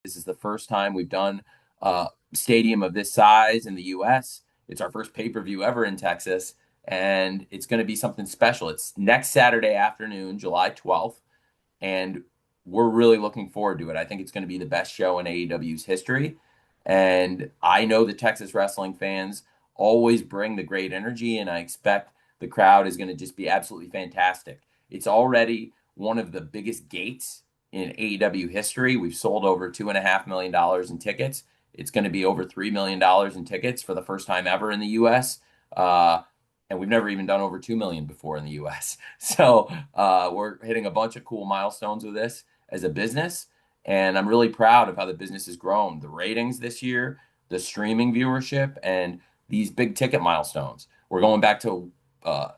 This is the first time we've done a stadium of this size in the U.S. It's our first pay-per-view ever in Texas, and it's going to be something special. It's next Saturday afternoon, July 12th, and we're really looking forward to it. I think it's going to be the best show in AEW's history. And I know the Texas wrestling fans always bring the great energy, and I expect the crowd is going to just be absolutely fantastic. It's already one of the biggest gates in AEW history. We've sold over $2.5 million in tickets. It's going to be over $3 million in tickets for the first time ever in the U.S. And we've never even done over 2 million before in the US. So we're hitting a bunch of cool milestones with this as a business. And I'm really proud of how the business has grown. The ratings this year, the streaming viewership, and these big ticket milestones. We're going back to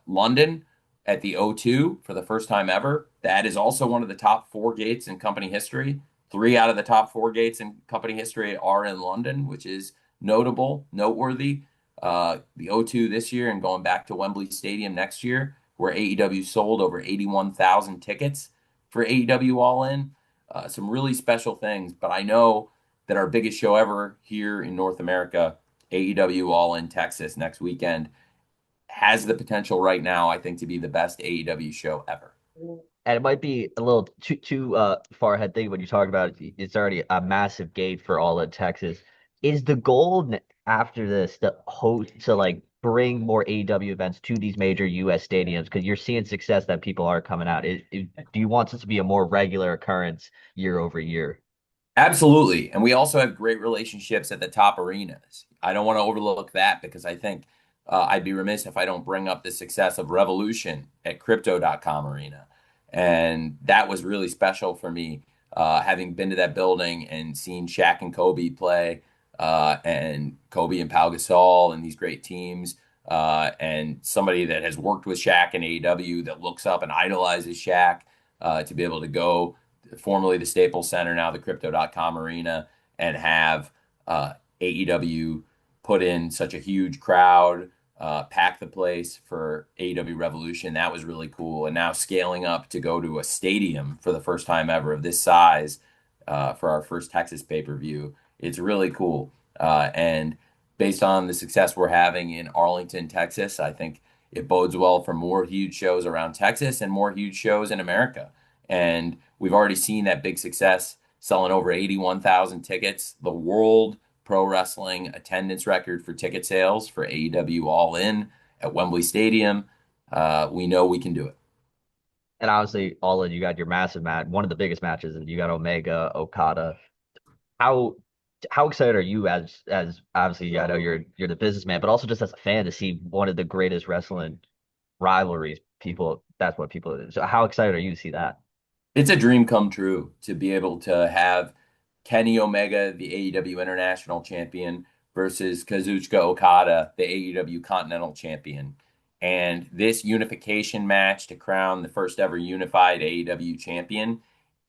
London at the O2 for the first time ever. That is also one of the top four gates in company history. Three out of the top four gates in company history are in London, which is noteworthy. The O2 this year and going back to Wembley Stadium next year, where AEW sold over 81,000 tickets for AEW All In. Some really special things, but I know that our biggest show ever here in North America, AEW All In Texas next weekend, has the potential right now, I think, to be the best AEW show ever. And it might be a little too far ahead thing when you talk about it's already a massive gate for all of Texas. Is the goal after this to host to like bring more AEW events to these major US stadiums because you're seeing success that people are coming out. Do you want this to be a more regular occurrence year over year? Absolutely. And we also have great relationships at the top arenas. I don't want to overlook that because I think I'd be remiss if I don't bring up the success of Revolution at Crypto.com Arena. And that was really special for me, having been to that building and seen Shaq and Kobe play, and Kobe and Pau Gasol and these great teams, and somebody that has worked with Shaq in AEW that looks up and idolizes Shaq, to be able to go formerly the Staples Center, now the Crypto.com Arena, and have AEW put in such a huge crowd, pack the place for AEW Revolution. That was really cool. And now scaling up to go to a stadium for the first time ever of this size, for our first Texas pay-per-view. It's really cool. And based on the success we're having in Arlington, Texas, I think it bodes well for more huge shows around Texas and more huge shows in America. And we've already seen that big success selling over 81,000 tickets. The world pro wrestling attendance record for ticket sales for AEW All In at Wembley Stadium. We know we can do it. And obviously, all in you got your massive match, one of the biggest matches, and you got Omega, Okada. How how excited are you as obviously I know you're the businessman, but also just as a fan to see one of the greatest wrestling rivalries. People, that's what people. So how excited are you to see that? It's a dream come true to be able to have Kenny Omega, the AEW International Champion, versus Kazuchika Okada, the AEW Continental Champion. And this unification match to crown the first ever unified AEW champion,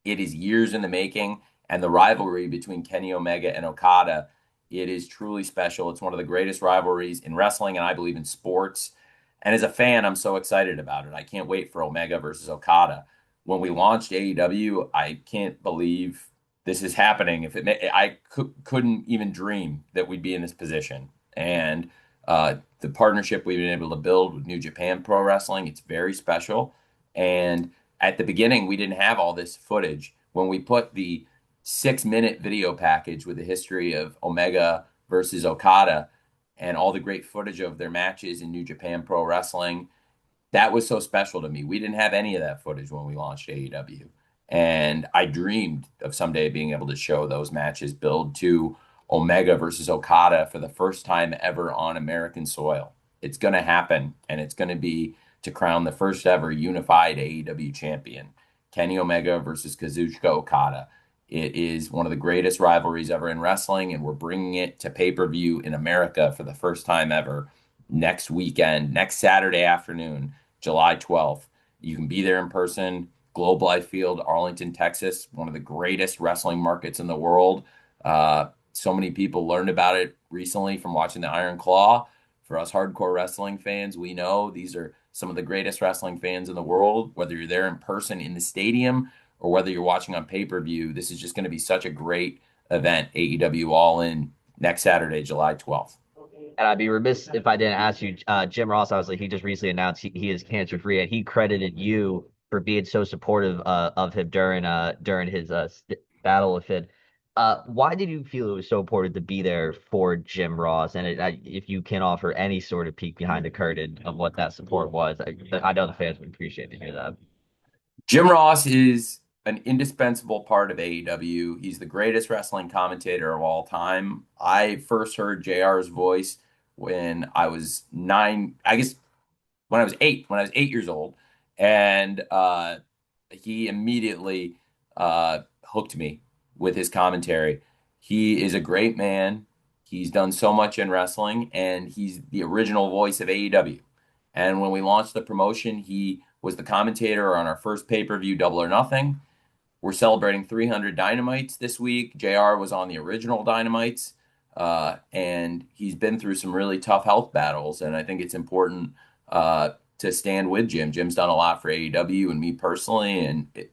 it is years in the making. And the rivalry between Kenny Omega and Okada, it is truly special. It's one of the greatest rivalries in wrestling and I believe in sports. And as a fan, I'm so excited about it. I can't wait for Omega versus Okada. When we launched AEW, I can't believe this is happening. If I couldn't even dream that we'd be in this position. And the partnership we've been able to build with New Japan Pro Wrestling, it's very special. And at the beginning, we didn't have all this footage. When we put the 6-minute video package with the history of Omega versus Okada and all the great footage of their matches in New Japan Pro Wrestling, that was so special to me. We didn't have any of that footage when we launched AEW. And I dreamed of someday being able to show those matches build to Omega versus Okada for the first time ever on American soil. It's going to happen, and it's going to be to crown the first ever unified AEW champion, Kenny Omega versus Kazuchika Okada. It is one of the greatest rivalries ever in wrestling, and we're bringing it to pay-per-view in America for the first time ever next weekend, next Saturday afternoon, July 12th. You can be there in person. Globe Life Field, Arlington, Texas, one of the greatest wrestling markets in the world. So many people learned about it recently from watching the Iron Claw. For us hardcore wrestling fans, we know these are some of the greatest wrestling fans in the world. Whether you're there in person in the stadium or whether you're watching on pay-per-view, this is just going to be such a great event, AEW All In, next Saturday, July 12th. And I'd be remiss if I didn't ask you, Jim Ross, obviously, he just recently announced he is cancer free, and he credited you for being so supportive of him during his battle with it. Why did you feel it was so important to be there for Jim Ross? And if you can offer any sort of peek behind the curtain of what that support was, I know the fans would appreciate to hear that. Jim Ross is an indispensable part of AEW. He's the greatest wrestling commentator of all time. I first heard JR's voice when I was nine, I guess when I was 8 years old. And he immediately hooked me with his commentary. He is a great man. He's done so much in wrestling, and he's the original voice of AEW. And when we launched the promotion, he was the commentator on our first pay-per-view, Double or Nothing. We're celebrating 300 Dynamites this week. JR was on the original Dynamites, and he's been through some really tough health battles. And I think it's important to stand with Jim. Jim's done a lot for AEW and me personally, and it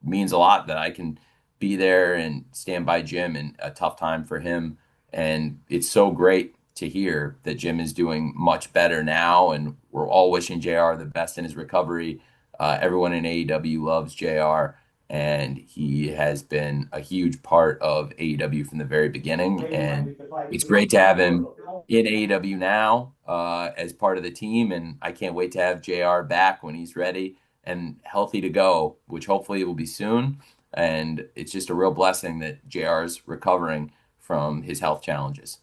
means a lot that I can be there and stand by Jim in a tough time for him. And it's so great to hear that Jim is doing much better now, and we're all wishing JR the best in his recovery. Everyone in AEW loves JR, and he has been a huge part of AEW from the very beginning. And it's great to have him in AEW now as part of the team. And I can't wait to have JR back when he's ready and healthy to go, which hopefully will be soon. And it's just a real blessing that JR is recovering from his health challenges.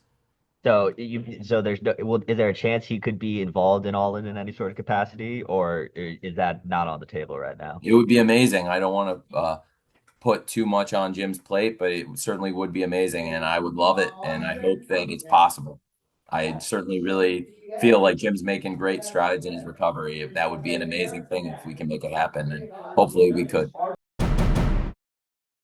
So there's no, well, is there a chance he could be involved in All In any sort of capacity, or is that not on the table right now? It would be amazing. I don't want to put too much on Jim's plate, but it certainly would be amazing, and I would love it, and I hope that it's possible. I certainly really feel like Jim's making great strides in his recovery. That would be an amazing thing if we can make it happen, and hopefully we could.